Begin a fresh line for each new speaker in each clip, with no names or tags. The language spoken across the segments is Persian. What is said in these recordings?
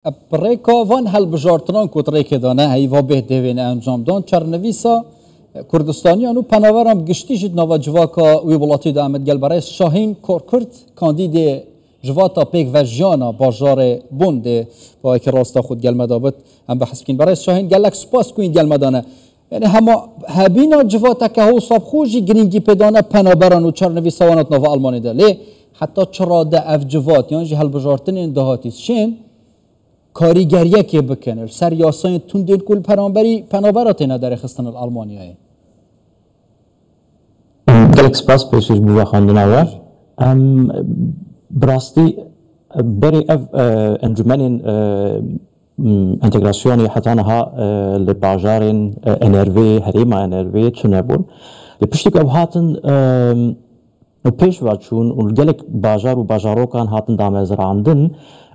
بريكا وان هل بجارتنان كتريك دانا هاي وابه دوين انجام دان چرنویسا کردستانیانو پناورم گشتی جد نوا جواکا ویبولاتی دا امد گل برای شاهین کورکرد کاندید جواتا پیک و جانا باجار بونده با که راستا خود گل مدابت هم بحث کن برای شاهین گل لک سپاس کوین گل مدانه یعنی هما هبینا جواتا که هو صاب خوشی گرینگی پیدانه پناوران و چرنویسا وانات نوا آلمانی دا لی حتی چرا دا اف جوات یعنی هل بجارتن این دهاتیست شین کاریگریه که بکنه سر یاسای تون کل پنابرات اینا در خستن الالمانیایی
گلک سپاس پیشش بویا خواندن آور براستی بری انجمن انتگراسیونی حتی نها لباجارین انروی هریما انروی چونه بون لپشتی که هاتن پیش وچون و گلک باجار و باجارو کان هاتن دامزراندن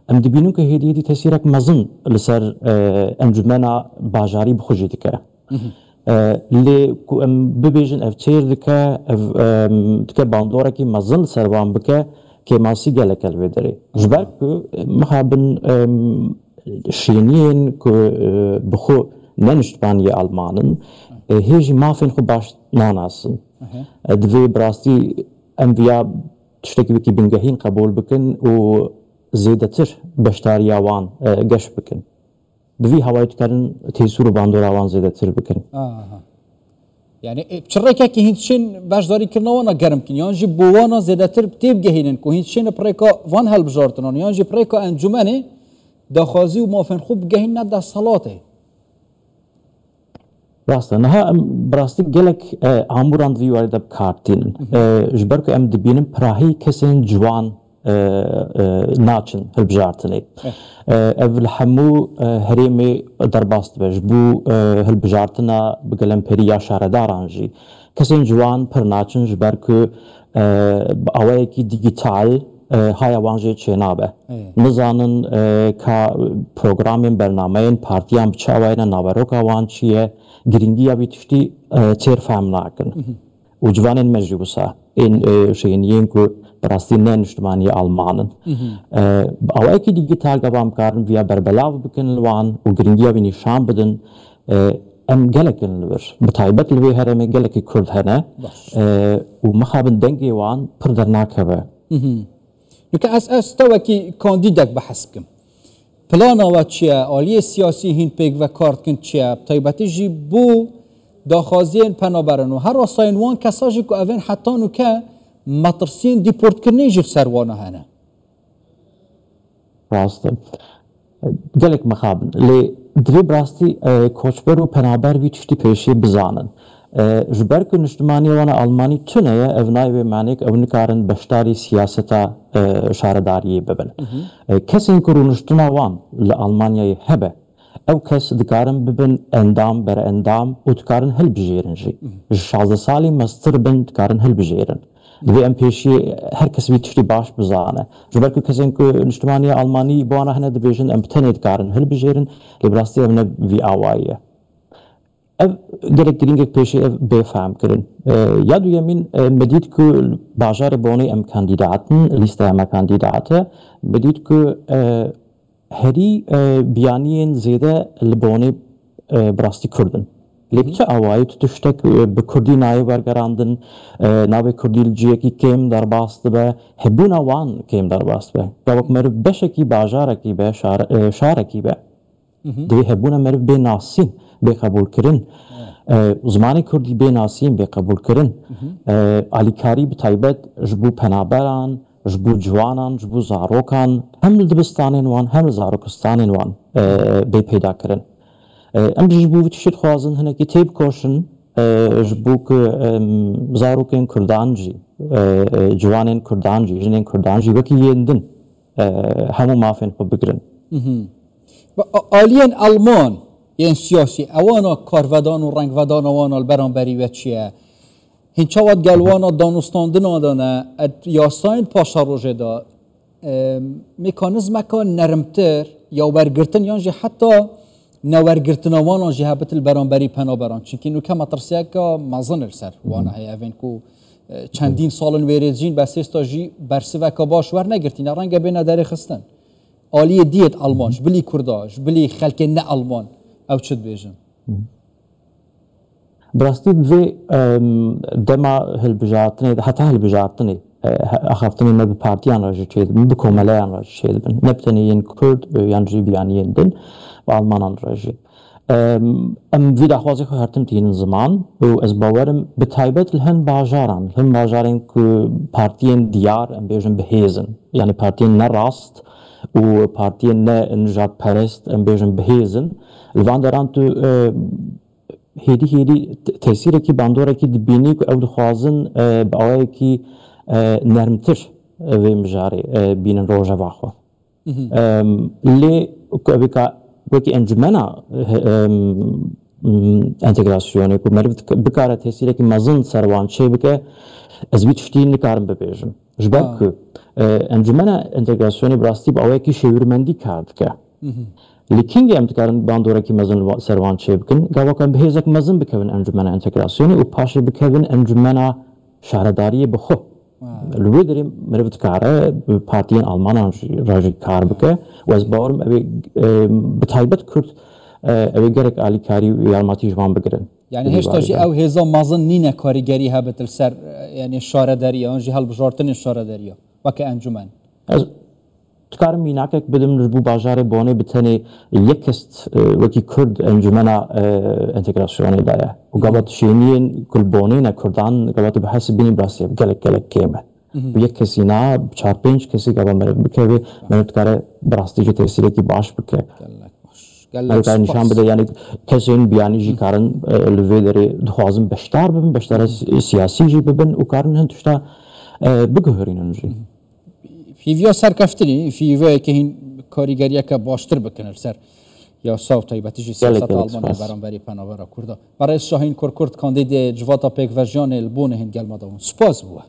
ام دبینو که هدیه تاثیرک مزن لسر انجمنا باجاری بخوجی دکه لی کو ام ببیجن افتیر دکه دکه باندورا کی مزن لسر وان بکه که ماسی گلک الودری جبر که مخابن شینین که بخو ننشتبانی آلمانن هیچ مافین خو باش ناناسن دوی براستی ام ویا تشتکی بکی بنگهین قبول بکن و زیادتر بشتاری آوان گشت بکن. دوی هوایت کردن تیسور باندور آوان زیادتر بکن.
یعنی چرا که هیچین باشداری کردن گرم کن. یعنی جی بوانا زیادتر تیب گهینن که هیچین پرکا وان هل بجارتنان. یعنی جی پرکا انجمنه داخازی و مافن خوب گهین ند صلاته.
راسته نه براستی گلک آموران دوی وارد بکارتین. جبر که ام دبینم پراهی کسین جوان ناچن هالبجارتني اول حمو هريمي درباست باش بو هالبجارتنا بقلم بريا شاردارانجي كسين جوان پر ناچن جبركو اوائكي ديجيتال هاي وانجي چنابه نزانن كا پروگرامين برنامهين پارتيان بچاوائنا ناوروكا وان چيه گرينگيا بيتشتي تير فهم ناكن و جوانين مجبوسا این شینین که براستی ننشتمانی آلمانن. اولی که دیجیتال گوام کردن ویا بربلاو بکنن وان و گرینگیا بی نشان بدن ام گلکن لور. بتایبت لوی هرمی گلکی کرد هنه و مخابن دنگی وان پردر ناکبه.
نکه از تو کی کاندیدک بحث کم. پلانا و چیه آلی سیاسی هین پیک و کارت کن چیه بتایبتی جی بو داخازین پنابرنو هر راساین وان کساجی که اوین حتی نو که مطرسین دیپورت کرنی جیف سروانه هنه
راسته گلک مخابن لی دری براستی کوچبر و پنابر وی چشتی پیشی بزانن جبر که نشتمانی وانا آلمانی تونه اونای به معنی که اونکارن بشتاری سیاستا شارداری ببن کسی این کرو نشتنا وان لآلمانیای هبه او کس دکارن ببن اندام بر اندام و دکارن هل بجیرن جی 16 سالی مستر بن دکارن هل بجیرن دوی ام پیشی هر کس بی تشتی باش بزانه جبر که کسی که نشتمانی آلمانی بوانا هنه دبیجن ام بتنه دکارن هل بجیرن لبراستی امنه وی آوائیه اف گرک گرینگک پیشی اف بفهم کرن یادو یمین مدید که باجار بونی ام کاندیداتن لیست ام کاندیداته مدید که هری بیانیین زیاده لبونی براستی کردن. لیبچه آوایی تشتک به کردی نای برگراندن ناوی کردی لجیه کی کم در باست به هبون آوان کم در باست به. گوک مرف بشکی باجاره کی به شاره کی به. دوی هبون مرف به ناسین به قبول کرن. زمانی کردی به ناسین به قبول کرن. علیکاری به تایبت جبو پنابران جبو جوانان جبو زاروکان هم دبستانین وان هم زاروکستانین وان بی پیدا کرن ام جبو تشید خوازن هنه که تیب کوشن جبو که زاروکین کردانجی جوانین کردانجی جنین کردانجی وکی یندن همو مافین خود بگرن
آلین آلمان یه سیاسی اوانا کارودان و رنگودان اوانا البرانبری و چیه هنچواد گلوانا دانستاندن آدانه یاساین پاشا روژه دا میکانیزم که نرمتر یا ورگرتن یعنی حتی نورگرتن وانا جهبت البرانبری پنابران چونکه نو که مطرسیه که مزن سر وانا های اوین که چندین سالن ویریزین بسیستا جی برسی و که باش ور نگرتین رنگ بین داری خستن آلیه دیت آلمانش بلی کرداش بلی خلک نه آلمان او چت بیجن
براستی دوی دما هلبجاتنی حتی هلبجاتنی اخافتنی ما به پارتیان راجع چید به کمالیان راجع چید بن نبتنی ین کرد یان جی بیانیین دن و آلمانان راجع وی دخوازی خو هرتم تین زمان و از باورم به تایبت لهن باجارن که پارتیان دیار ام بیجن بهیزن یعنی پارتیان نه راست و پارتیان نه نجات پرست ام بیجن بهیزن لوان دارن تو هیدی تأثیری که باندوره که دبینی که او دخوازن به آوایی که نرمتر و مجاری بینن روژه واخوا لی که انجمنا انتگراسیونی که مرد بکاره تأثیری که مزن سروان چه بکه از بیت شتی نکارم ببیجم جبر که انجمنا انتگراسیونی براستی به آوایی که شیورمندی کرد که لیکن گه امتکارن باندوره که مزن سروان چه بکن گواکن بهیزک مزن بکن انجمنا انتگراسیونی و پاشه بکن انجمنا شهرداری بخو لوی داریم مربوط کاره پارتیان آلمان راجع کار بکه و از باورم به تایبت کرد گرک علی کاری یارماتی جوان بگیرن
یعنی هشتاجی او هزا مازن نینه کاریگری هبت السر یعنی شارداری آنجی هل بجارتن شارداری وکه انجمن
تکارم میناکک بدم نجبو باجار بونه بتنی یکست وکی کرد انجمنا انتگراسیونی دایا و قبط شینین کل بونه نکردان قبط بحث بینی براسی گلک کیمه و یک کسی نا 4-5 کسی قبط مرد بکه و مرد کاره براستی جو تأثیری کی باش بکه مرد نشان بده یعنی کسی این بیانی جی کارن لوی داری دخوازم بشتار سیاسی جی ببن و کارن هن تشتا بگهرین انجی
فیویا سرکفتنی فیویا که این کاریگریه که باشتر بکنه سر یا ساو تایبتیجی سیاست آلمانی برانبری پناورا کرده برای شاهین کرد کاندید جواتا پیک ورژن البونه هند گلمه داون سپاس بوه